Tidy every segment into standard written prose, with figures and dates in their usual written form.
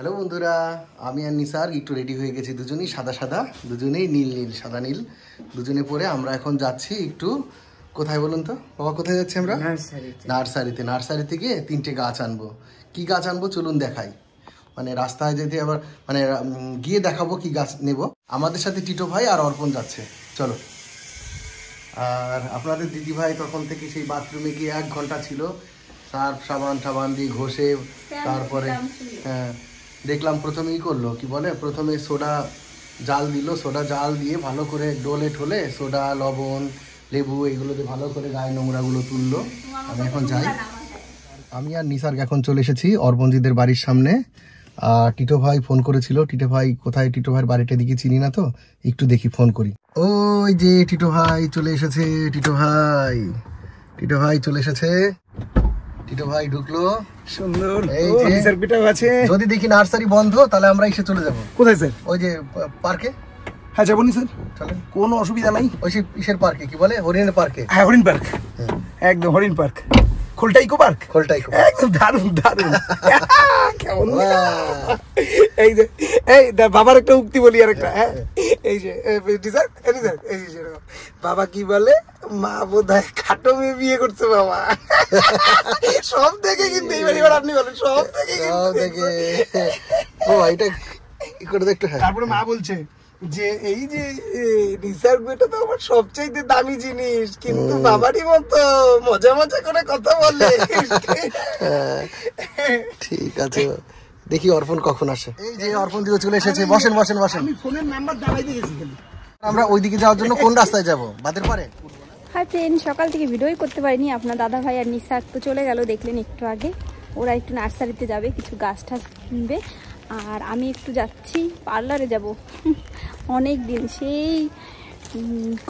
Hello বন্ধুরা, আমি আর নিসার একটু রেডি হয়ে গেছি, দুজনেই সাদা সাদা, দুজনেই নীল নীল, সাদা নীল দুজনে পরে আমরা এখন যাচ্ছি একটু কোথায় বলুন তো বাবা, কোথায় যাচ্ছি আমরা? নার্সারিতে গিয়ে 3টে গাছ আনবো। কি গাছ আনবো চলুন দেখাই, মানে রাস্তায় যেতে আবার মানে গিয়ে দেখাবো কি গাছ নেব। আমাদের সাথে টিটো ভাই আর অর্পণ যাচ্ছে, চলো। আর আপনাদের দিদি ভাই তখন থেকে সেই বাথরুমে গিয়ে 1 ঘন্টা ছিল, সার্ফ সাবান দিয়ে ঘষে, তারপরে হ্যাঁ দেখলাম প্রথমেই করলো কি বলে, প্রথমে সোডা জাল দিল, সোডা জাল দিয়ে ভালো করে ডোলে ঠোলে সোডা লবণ লেবু এগুলো দিয়ে ভালো করে গায়ে নোংরাগুলো তুললো। আমি এখন যাই, আমি আর নিসার্গ এখন চলে এসেছি অর্পণজিদের বাড়ির সামনে। আর টিটো ভাই ফোন করেছিল, টিটো ভাই কোথায়, টিটো ভাইয়ের বাড়িটা দিকে চিনি না তো, একটু দেখি ফোন করি। ওই যে টিটো ভাই চলে এসেছে, টিটো ভাই চলে এসেছে, টিটো ভাই ঢুকলো। সুন্দর, এই যে নিসার পিটাও আছে। যদি দেখি নার্সারি বন্ধ তাহলে আমরা এসে চলে যাব। কোথায় স্যার? ওই যে পার্কে। হ্যাঁ যাবো নি স্যার, চলেন, কোনো অসুবিধা নাই। ওই সে ইসের পার্কে, কি বলে, হরিণের পার্কে। হ্যাঁ হরিণ পার্ক, একদম হরিণ পার্ক, খোলটা ইকো পার্ক, একদম দারুণ দারুণ। কেমন এই যে এই বাবার একটা উক্তি বলি আর একটা, হ্যাঁ এই যে এই যে বাবা কি বলে, মা বোধহয় খাটো মেয়ে বিয়ে করছে বাবা। সব দেখে কিন্তু এইবার আপনি বলেন সব দেখে ও এটা কি করে দেখতে হয়। তারপরে মা বলছে যে এই যে নিসার্গ বেটা তো আমার সবচেয়ে দামি জিনিস, কিন্তু বাবারই মতো মজা মজা করে কথা বলে। ঠিক আছে, দেখি অর্পণ কখন আসে। এই যে অর্পণ দিকে চলে এসেছে, বসেন। আমি ফোনের নাম্বার দাঁড়াই দিয়েছি। আমরা ওইদিকে যাওয়ার জন্য কোন রাস্তায় যাব? বাদের পারে। হাই ফ্রেন্ড, সকাল থেকে ভিডিওই করতে পারিনি। আপনার দাদা ভাই আর নিসার্গ তো চলে গেল, দেখলেন একটু আগে। ওরা একটু নার্সারিতে যাবে, কিছু গাছ টাছ কিনবে, আর আমি একটু যাচ্ছি পার্লারে যাব। অনেক দিন, সেই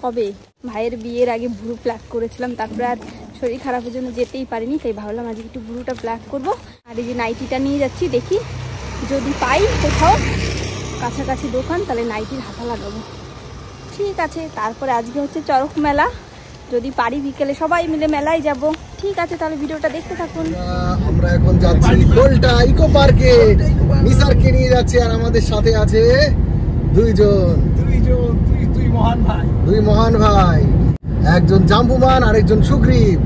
কবে ভাইয়ের বিয়ের আগে ভুরু প্লাক করেছিলাম, তারপরে আর শরীর খারাপের জন্য যেতেই পারিনি, তাই ভাবলাম আজকে একটু ভুরুটা প্লাক করব। আর এই যে নাইটিটা নিয়ে যাচ্ছি, দেখি যদি পাই কোথাও কাছাকাছি দোকান তাহলে নাইটির হাতা লাগাবো। ঠিক আছে, তারপরে আজকে হচ্ছে চড়ক মেলা, যদি পারি বিকেলে সবাই মিলে মেলায় যাব। ঠিক আছে, তাহলে ভিডিওটা দেখতে থাকুন। আমরা এখন যাচ্ছি খোলটা ইকো পার্কে, নিসারকে নিয়ে যাচ্ছি, আর আমাদের সাথে আছে দুই মহান ভাই, একজন জাম্বুমান আর একজন সুগ্রীব,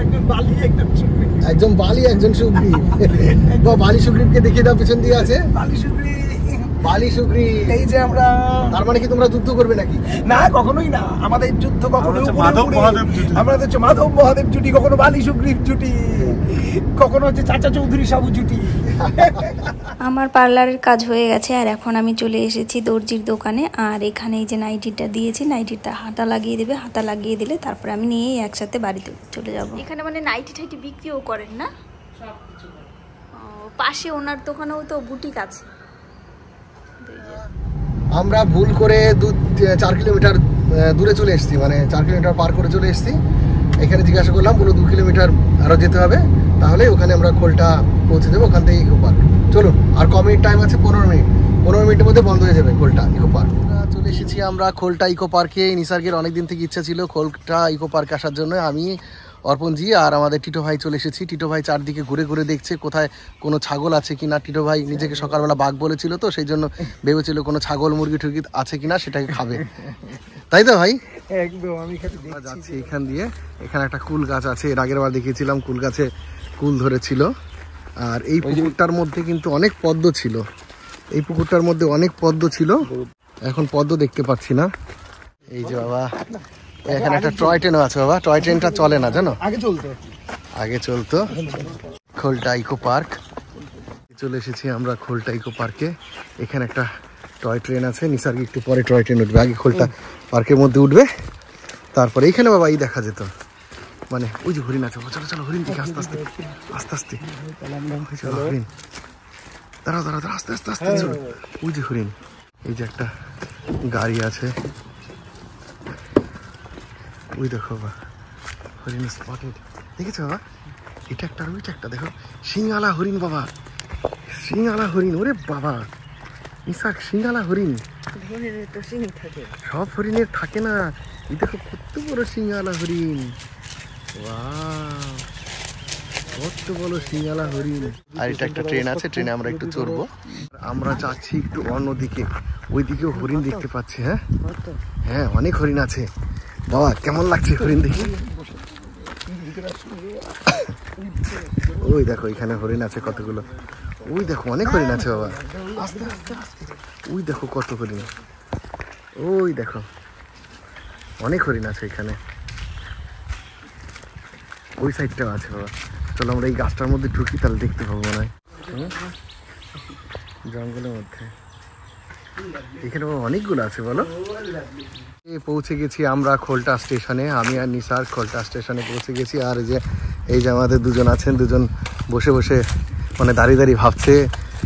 একজন বালি একজন সুগ্রীব। বালি সুগ্রীবকে দেখিয়ে দাও, পিছন দিয়ে আছে বালি সুগ্রীব। এই যে আমরা, তার মানে কি তোমরা যুদ্ধ করবে নাকি? না, কখনোই না, আমাদের যুদ্ধ কখনো আমরা হচ্ছে মাধব মহাদেব জুটি, কখনো বালি সুগ্রীব জুটি, কখনো হচ্ছে চাচা চৌধুরী সাবু জুটি। আমার পার্লারের কাজ হয়ে গেছে, আর এখন আমি চলে এসেছি দর্জির দোকানে। আর এখানে এই যে নাইটিটা দিয়েছি, নাইটিটা হাতা লাগিয়ে দেবে, হাতা লাগিয়ে দিলে তারপরে আমি নিয়ে একসাথে বাড়িতে চলে যাব। এখানে মানে নাইটি টাইটি বিক্রিও করেন না? পাশে ওনার দোকানেও তো বুটিক আছে। আমরা ভুল করে 4 কিলোমিটার দূরে চলে এসেছি, মানে 4 কিলোমিটার পার করে চলে এসেছি। এখানে জিজ্ঞাসা করলাম, বলো 2 কিলোমিটার আরো যেতে হবে, তাহলে ওখানে আমরা খোলটা পৌঁছে যাবো। ওখান থেকে ইকো পার্ক চলুন, আর কমিট টাইম আছে 15 মিনিটের মধ্যে বন্ধ হয়ে যাবে খোলটা ইকো পার্ক। চলে এসেছি আমরা খোলটা ইকো পার্কে। নিসার্গের অনেকদিন থেকে ইচ্ছা ছিল খোলটা ইকো পার্কে আসার জন্য। আমি অর্পণজি আর আমাদের টিটো ভাই চলে এসেছি। টিটো ভাই চারদিকে ঘুরে ঘুরে দেখছে কোথায় কোনো ছাগল আছে কিনা। টিটো ভাই নিজেকে সকালবেলা বাঘ বলেছিল, তো সেই জন্য ভেবেছিল কোনো ছাগল মুরগি টুরগি আছে কিনা সেটাকে খাবে, তাই তো ভাই? একদম। আমি যাচ্ছি এখান দিয়ে, এখানে একটা কুল গাছ আছে, এর আগের বার দেখিয়েছিলাম কুল গাছে কুল ধরেছিল। আর এই পুকুরটার মধ্যে কিন্তু অনেক পদ্ম ছিল, এই পুকুরটার মধ্যে অনেক পদ্ম ছিল, এখন পদ্ম দেখতে পাচ্ছি না। এই যে বাবা, এখানে একটা টয় ট্রেনও আছে বাবা, টয় ট্রেনটা চলে না জানো, আগে চলতো। খোলটা ইকো পার্ক চলে এসেছি আমরা, খোলটা ইকো পার্কে। এখানে একটা টয় ট্রেন আছে, নিসার্গ একটু পরে টয় ট্রেন উঠবে, আগে খোলটা পার্কের মধ্যে উঠবে, তারপরে এইখানে বাবা এই দেখা যেত, মানে ওই যে হরিণ আছে। চলো হরিণ দিকে আস্তে আস্তে হরিণ, দাঁড়াও আস্তে আস্তে ওই যে হরিণ। এই যে একটা গাড়ি আছে, ওই দেখো বাবা হরিণ স্পটেড, দেখেছো বাবা? এটা একটা আর ওইটা একটা, দেখো সিংহালা হরিণ বাবা, সিংহালা হরিণ। ওরে বাবা নিসার্গ, সিংহালা হরিণ সব হরিণের থাকে না, এই দেখো কত বড় সিংহালা হরিণ। ওয়াও, কত বড় সিঙ্গালা হরিণ। আর এটা একটা ট্রেন আছে, ট্রেনে আমরা একটু চড়বো। আমরা যাচ্ছি একটু অন্যদিকে, ওইদিকেও হরিণ দেখতে পাচ্ছি। হ্যাঁ হ্যাঁ, অনেক হরিণ আছে বাবা। কেমন লাগছে হরিণ দেখি? ওই দেখো এখানে হরিণ আছে কতগুলো। ওই দেখো অনেক হরিণ আছে বাবা। আস্তে আস্তে আস্তে। ওই দেখো কত হরিণ। ওই দেখো অনেক হরিণ আছে এখানে। ওই সাইডটাও আছে বাবা। চলো আমরা এই গাছটার মধ্যে ঢুকি, তাহলে দেখতে পাবো মনে হয়। জঙ্গলের মধ্যে এখানে অনেকগুলো আছে বলো। পৌঁছে গেছি আমরা খোলটা স্টেশনে। আমি আর নিসার খোলটা স্টেশনে পৌঁছে গেছি। আর এই যে আমাদের দুজন আছেন, দুজন বসে বসে মানে দাঁড়িয়ে দাঁড়িয়ে ভাবছে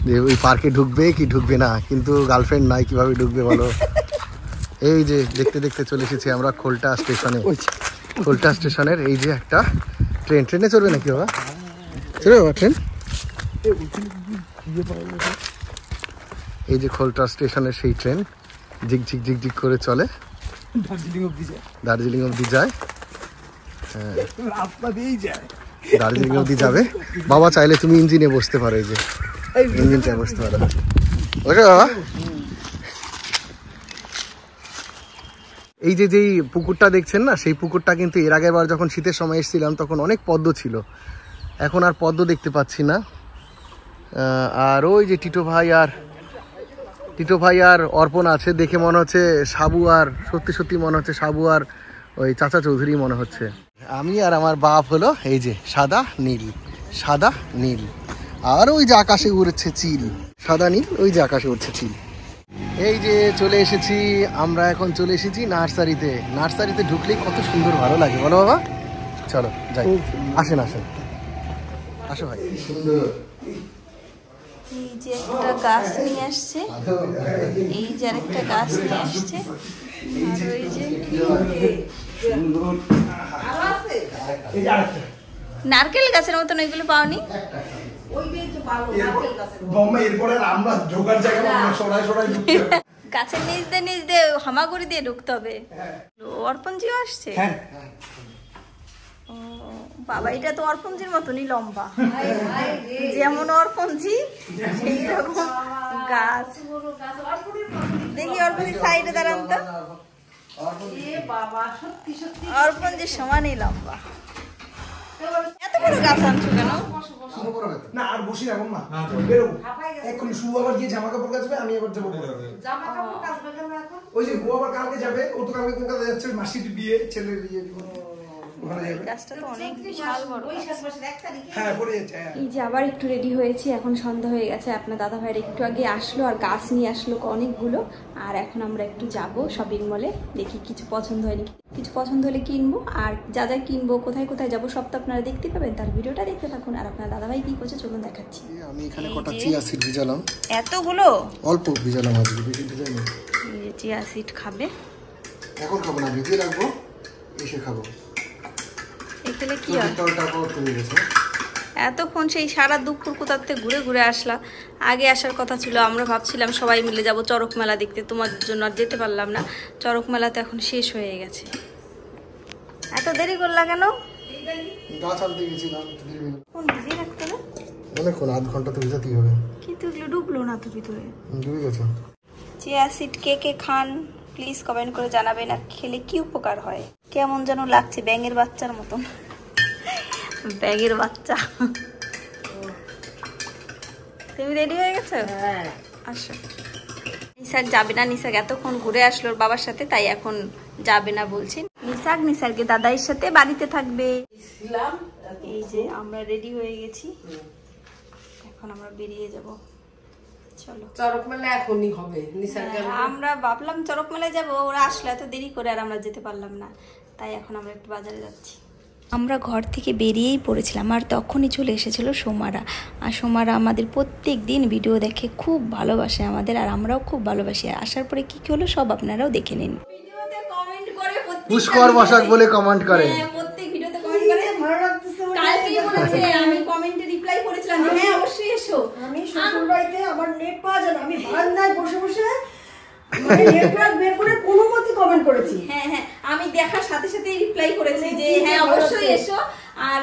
যে ওই পার্কে ঢুকবে কি ঢুকবে না, কিন্তু গার্লফ্রেন্ড নাই, কিভাবে ঢুকবে বলো। এই যে দেখতে দেখতে চলে এসেছি আমরা খোলটা স্টেশনে। খোলটা স্টেশনের এই যে একটা ট্রেন, ট্রেনে চলবে নাকি বাবা? চলবে বাবা ট্রেন? এই যে খোলটা স্টেশনের সেই ট্রেন ঝিকঝিক ঝিকঝিক করে চলে, দার্জিলিং অব্দি যায়। হ্যাঁ দার্জিলিং অব্দি যাবে বাবা। চাইলে তুমি ইঞ্জিনে বসতে পারো, এই যে ইঞ্জিনটায় বসতে পারো। ওকে বাবা। এই যে যেই পুকুরটা দেখছেন না, সেই পুকুরটা কিন্তু এর আগের বার যখন শীতের সময় এসেছিলাম তখন অনেক পদ্ম ছিল। এখন আর পদ্ম দেখতে পাচ্ছি না। আর ওই যে টিটো ভাই আর অর্পণ আছে, দেখে মনে হচ্ছে সাবু, আর সত্যি সত্যি মনে হচ্ছে সাবু আর ওই চাচা চৌধুরী মনে হচ্ছে। আমি আর আমার বাপ হলো এই যে সাদা নীল, সাদা নীল। আর ওই যে আকাশে উড়ছে চিল, সাদা নীল, ওই যে আকাশে উড়ছে চিল। এই যে চলে এসেছি আমরা, এখন চলে এসেছি নার্সারিতে। নার্সারিতে ঢুকলেই কত সুন্দর ভালো লাগে বলো বাবা। চলো যাই, আসেন আসেন, আসো ভাই। এই যে একটা গাছ নিয়ে আসছে, এই যে আরেকটা গাছ নিয়ে আসছে, আর ওই যে নারকেল গাছের মতন ওইগুলো পাওনি? গাছের নিচ দিয়ে হামাগুড়ি দিয়ে ঢুকতে হবে। অর্পণজিও আসছে। বাবা এটা তো অর্পণজির মতনই লম্বা, যেমন অর্পণজি সেই রকম গাছ। দেখি অর্পণজির সাইডে দাঁড়ান তো, অর্পণজির সমানই লম্বা। এত বড় গাছ আনছো কেন? না আর বসি এখন না, বেরো এখন শুভ আবার গিয়ে জামা কাপড় কাচবে, আমি আবার যাবো জামা কাপড় কাচবে কেন এখন? ওই যে বউ আবার কালকে যাবে, ও তো কালকে কলকাতা যাচ্ছে মাসির বিয়ে, ছেলের বিয়ে। এই যে আবার একটু রেডি হয়েছি, এখন সন্ধ্যা হয়ে গেছে। আপনার দাদা ভাইয়ের একটু আগে আসলো আর গাছ নিয়ে আসলো অনেকগুলো। আর এখন আমরা একটু যাব শপিং মলে, দেখি কিছু পছন্দ হয়নি, কিছু পছন্দ হলে কিনবো। আর যা যা কিনবো, কোথায় কোথায় যাবো সব তো আপনারা দেখতে পাবেন, তার ভিডিওটা দেখতে থাকুন। আর আপনার দাদা ভাই কি করছে চলুন দেখাচ্ছি। আমি এখানে কটা চিয়া সিড ভিজালাম, এতগুলো অল্প ভিজালাম, আজকে বেশি ভিজাইনি। এই যে চিয়া সিড খাবে, এখন খাবো না, ভিজিয়ে রাখবো, এসে খাবো। এখানে কি হয় এতক্ষণ সেই সারা দুপুর কোথার থেকে ঘুরে ঘুরে আসলাম। আগে আসার কথা ছিল, আমরা ভাবছিলাম সবাই মিলে যাব চড়ক মেলা দেখতে, তোমাদের জন্য আর যেতে পারলাম না। চড়ক মেলা তো এখন শেষ হয়ে গেছে। এত দেরি করলা কেন? গাছ আনতে গেছিলাম, কোন ভিজিয়ে রাখতে না অনেকক্ষণ, আধ ঘন্টা তো ভিজাতেই হবে। কিন্তু এগুলো ডুবলো না তো ভিতরে? ডুবে গেছে। Chia seed K K Khan please comment করে জানাবেন, আর খেলে কি উপকার হয়। কেমন যেন লাগছে, ব্যাঙের বাচ্চার মতন, ব্যাঙের বাচ্চা। তুমি রেডি হয়ে গেছো? আসো। নিসাক যাবে না, নিসাক এতক্ষণ ঘুরে আসলো ওর বাবার সাথে, তাই এখন যাবে না বলছেন। নিসারকে দাদাইয়ের সাথে বাড়িতে থাকবে। এই যে আমরা রেডি হয়ে গেছি, এখন আমরা বেরিয়ে যাব। চলো চড়ক মেলা এখনই হবে। আমরা ভাবলাম চড়ক মেলায় যাবো, ওরা আসলে এত দেরি করে আর আমরা যেতে পারলাম না, তাই এখন আমরা একটু বাজারে যাচ্ছি। আমরা ঘর থেকে বেরিয়েই পড়েছিলাম, আর তখনই চলে এসেছিল সোমারা। আর সোমারা আমাদের প্রত্যেক দিন ভিডিও দেখে, খুব ভালোবাসে আমাদের, আর আমরাও খুব ভালোবাসি। আসার পরে কি হলো সব আপনারাও দেখে নিন। ভিডিওতে কমেন্ট করে, পুষ্কর বসাক বলে কমেন্ট করে, প্রত্যেক ভিডিওতে কমেন্ট করে। ভালো লাগতেছে, কালকেই বলেছে, আমি কমেন্টে রিপ্লাই করেছিলাম হ্যাঁ অবশ্যই এসো। আমি শ্বশুর বাড়িতে আমার নেট পাওয়া যায় না, আমি বারান্দায় বসে বসে নেটওয়ার্ক বের করে কোনো মতে কমেন্ট করেছি। হ্যাঁ হ্যাঁ, আমি দেখার সাথে সাথে রিপ্লাই করেছি যে হ্যাঁ অবশ্যই এসো। আর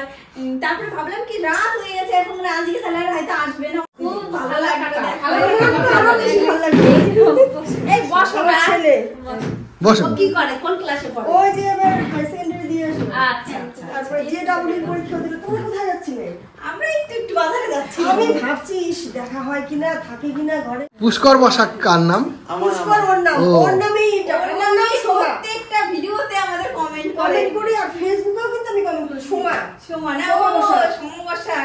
তারপরে ভাবলাম কি রাত হয়ে গেছে, এখন আজকে তাহলে আর হয়তো আসবে না। খুব ভালো লাগলো, আরো বেশি ভালো লাগবে। এই বসো ছেলে বসেন। কি করে, কোন ক্লাসে পড়ে? ওই যে এবার হাই সেকেন্ডারি দিয়ে আসো। আচ্ছা আচ্ছা, তারপরে যে ডাবল পরীক্ষা দিল। তুমি কোথায় যাচ্ছিলে? আমরা একটু বাজারে যাচ্ছি। আমি ভাবছি ইস, দেখা হয় কিনা, থাকে কিনা ঘরে। পুষ্কর বসা কার নাম? পুষ্কর ওর নাম, ওর নামেই এটা, ওর নাম সোমা। প্রত্যেকটা ভিডিওতে আমাদের কমেন্ট করে। কমেন্ট করি আর ফেসবুকেও কিন্তু আমি কমেন্ট করি সোমা। সোমা না, ও সমবর্ষা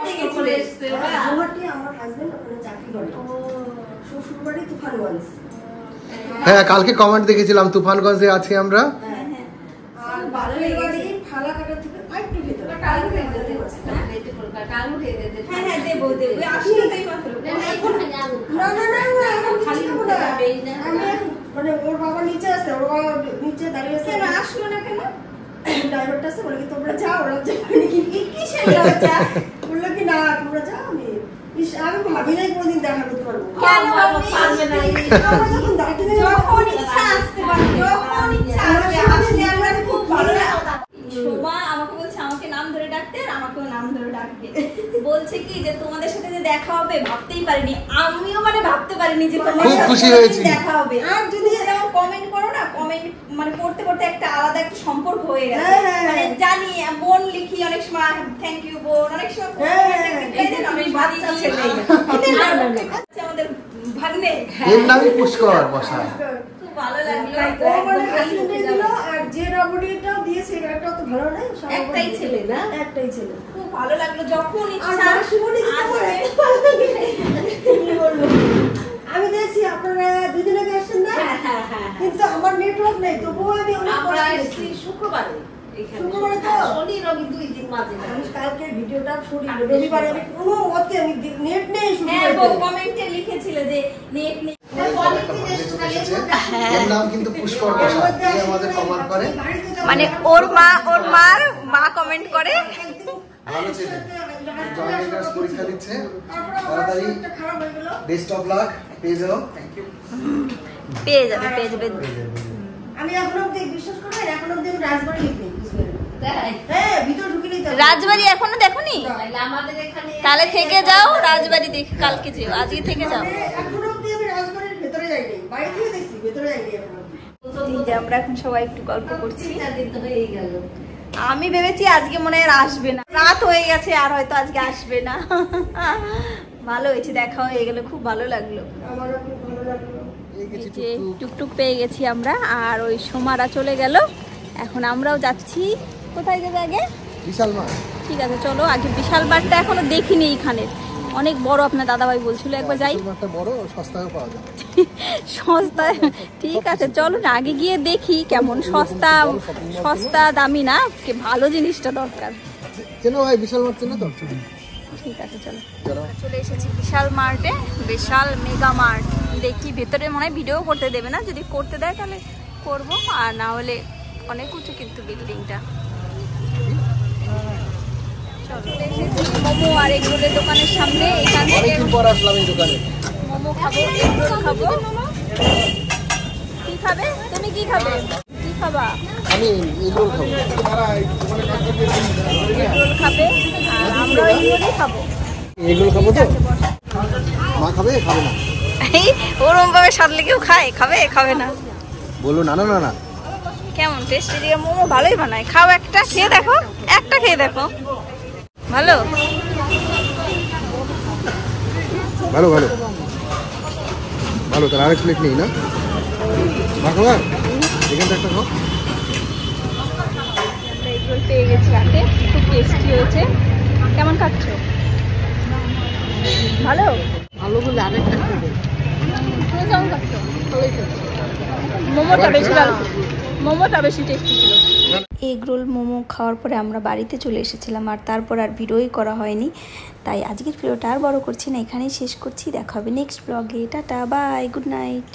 থেকে চলে এসেছে। গুয়াহাটি আমার হাজবেন্ড ওখানে চাকরি করে। শ্বশুর বাড়ি তুফানগঞ্জ। হ্যাঁ, কালকে কমেন্ট দেখেছিলাম তুফানগঞ্জে আছি আমরা। আর বাপের বাড়ি ফালাকাটা থেকে একটু ভিতরে। হ্যাঁ হ্যাঁ, দেবো দেবো, আসলে তাই মাত্র। না না না না, এখন খালি খাবো না। আমি মানে ওর বাবা নিচে আছে, ওর বাবা নিচে দাঁড়িয়ে আছে। কেন আসলো না কেন? ড্রাইভারটা আছে, বলে কি তোমরা যাও, ওরা যাবে কি কিসের লজ্জা? বললো কি না তোমরা যাও। আমি ভাবি নাই কোনোদিন দেখা করতে পারবো। কেন পারবে না? আমরা যখন দাঁড়িয়ে যখন ইচ্ছা আসতে পারে, যখন ইচ্ছা আসবে। আসলে আমরা খুব ভালো লাগে। সোমা আমাকে বলছে আমাকে নাম ধরে ডাকতে, আর আমাকেও নাম ধরে ডাকবে। বলছে কি যে তোমাদের সাথে যে দেখা হবে ভাবতেই পারিনি। আমিও মানে ভাবতে পারিনি যে তোমার খুব সাথে খুশি হয়েছি। দেখা হবে। আর যদি যেমন কমেন্ট করো না, কমেন্ট মানে পড়তে পড়তে একটা আলাদা একটা সম্পর্ক হয়ে গেছে। মানে জানি বোন লিখি অনেক সময়, থ্যাংক ইউ বোন, অনেক সময় অনেক বাচ্চা ছেলে আমাদের ভাগ্নে। এর নামই পুষ্কর বসা। খুব ভালো লাগলো। ও মানে হাসিটাই দিল, আর যে রাবড়িটাও দিয়েছে একটা তো ভালো নাই, একটাই ছেলে না? একটাই ছেলে। খুব ভালো লাগলো, যখন আর ইচ্ছা মাসিমণি দিতে পারে। কি বলবো, আমি দেখছি আপনারা দুদিন আগে আসছেন না, কিন্তু আমার নেটওয়ার্ক নেই, তবুও আমি অনেক কষ্ট পেয়েছি। শুক্রবারে শুক্রবারে তো শনি রবি 2 দিন মাঝে আমি কালকে ভিডিওটা রবিবারে আমি কোনো মতে আমি নেট নেই হ্যাঁ, শুক্রবারে। কমেন্টে লিখেছিল যে নেট নেই। এর নাম কিন্তু পুষ্কর বসা। এই আমাদের কমেন্ট করে। মানে ওর মা কমেন্ট করে। ভালো ছেলে, জয়েন্ট এন্ট্রান্স পরীক্ষা দিচ্ছে, তাড়াতাড়ি খারাপ হয়ে গেল। বেস্ট অফ লাক পেয়ে যাও। পেয়ে যাবে। আমি এখন অব্দি বিশ্বাস করেন, এখন অব্দি আমি রাজবাড়ি লিখি। হ্যাঁ, ভিতর ঢুকিনি তো। রাজবাড়ি এখনো দেখোনি? আমাদের এখানে তাহলে থেকে যাও, রাজবাড়ি দেখে কালকে যেও, আজকে থেকে যাও। এখন অব্দি আমি রাজবাড়ির ভেতরে যাইনি, বাইরে থেকে দেখছি, ভেতরে যাইনি এখন অব্দি। যে আমরা এখন সবাই একটু গল্প করছি। আমি ভেবেছি আজকে মনে হয় আর আসবে না, রাত হয়ে গেছে, আর হয়তো আজকে আসবে না। ভালো হয়েছে, দেখা হয়ে গেল, খুব ভালো লাগলো। আমারও খুব ভালো লাগলো। এই যে টুকটুক পেয়ে গেছি আমরা, আর ওই সোমারা চলে গেল। এখন আমরাও যাচ্ছি। কোথায় যাবে আগে? বিশাল মা। ঠিক আছে চলো, আগে বিশাল মাঠটা এখনো দেখিনি, এইখানে অনেক বড়, আপনার দাদাভাই বলছিল একবার যাই। একটা বড় সস্তায় পাওয়া যায়। সস্তায়? ঠিক আছে চলো না, আগে গিয়ে দেখি কেমন সস্তা দামি না, ভালো জিনিসটা দরকার। চেনো ভাই বিশাল মাঠ চেনো তো? ঠিক আছে চলো। চলে এসেছি বিশাল মার্টে, বিশাল মেগা মার্ট। দেখি ভেতরে মনে হয় ভিডিও করতে দেবে না, যদি করতে দেয় তাহলে করবো, আর না হলে অনেক উঁচু কিন্তু বিল্ডিংটা। চলে এসেছি মোমো আর এগরোলের দোকানের সামনে। এখান থেকে অনেকদিন পর আসলাম এই দোকানে। মোমো খাবো, এগরোল খাবো। কি খাবে তুমি? কি খাবে? কি খাবা? আমি এগরোল খাবো। এগরোল খাবে, আর আমরাও এগরোলই খাবো। এগরোল খাবো তো? মা খাবে খাবে না? এই ওরম ভাবে সাদলে কেউ খাবে খাবে না? বলো না না না না। কেমন টেস্টি দিয়ে মোমো ভালোই বানায়, খাও একটা, খেয়ে দেখো, একটা খেয়ে দেখো। ভালো ভালো ভালো ভালো। তাহলে আরেক প্লেট নেই না? মা খাবার এখানটা একটা খাও। এগরোল পেয়ে গেছি হাতে, খুব টেস্টি হয়েছে। কেমন খাচ্ছ? ভালো ভালো বলে আরেকটা খাবো। তুমি কেমন খাচ্ছ? মোমোটা বেশি ভালো, মোমোটা বেশি টেস্টি ছিল। এগরোল মোমো খাওয়ার পরে আমরা বাড়িতে চলে এসেছিলাম, আর তারপর আর ভিডিওই করা হয়নি। তাই আজকের ভিডিওটা আর বড় করছি না, এখানেই শেষ করছি। দেখা হবে নেক্সট ব্লগে। Tata, bye, good night.